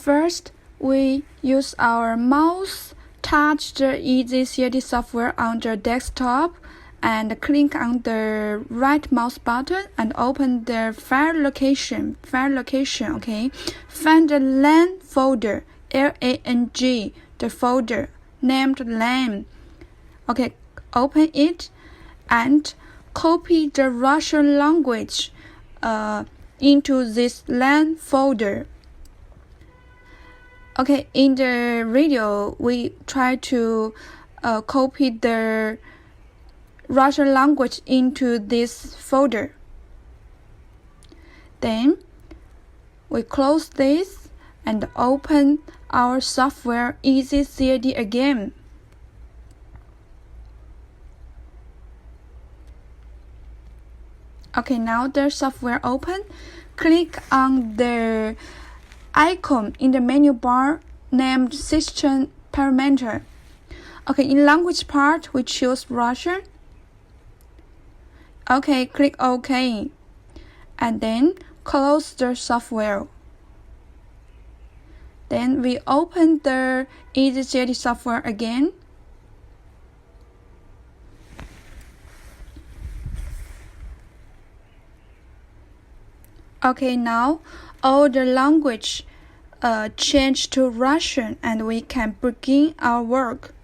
First, we use our mouse, touch the EasyCAD software on the desktop, and click on the right mouse button and open the file location, okay? Find the LAN folder, LANG, the folder named LAN. Okay, open it and copy the Russian language into this LAN folder. Okay, in the video, we try to copy the Russian language into this folder. Then we close this and open our software EasyCAD again. Okay, now the software open. Click on the icon in the menu bar named System Parameter. Okay, in language part, we choose Russian. Okay, click OK. And then close the software. Then we open the EasyCAD software again. Okay, now all the language change to Russian and we can begin our work.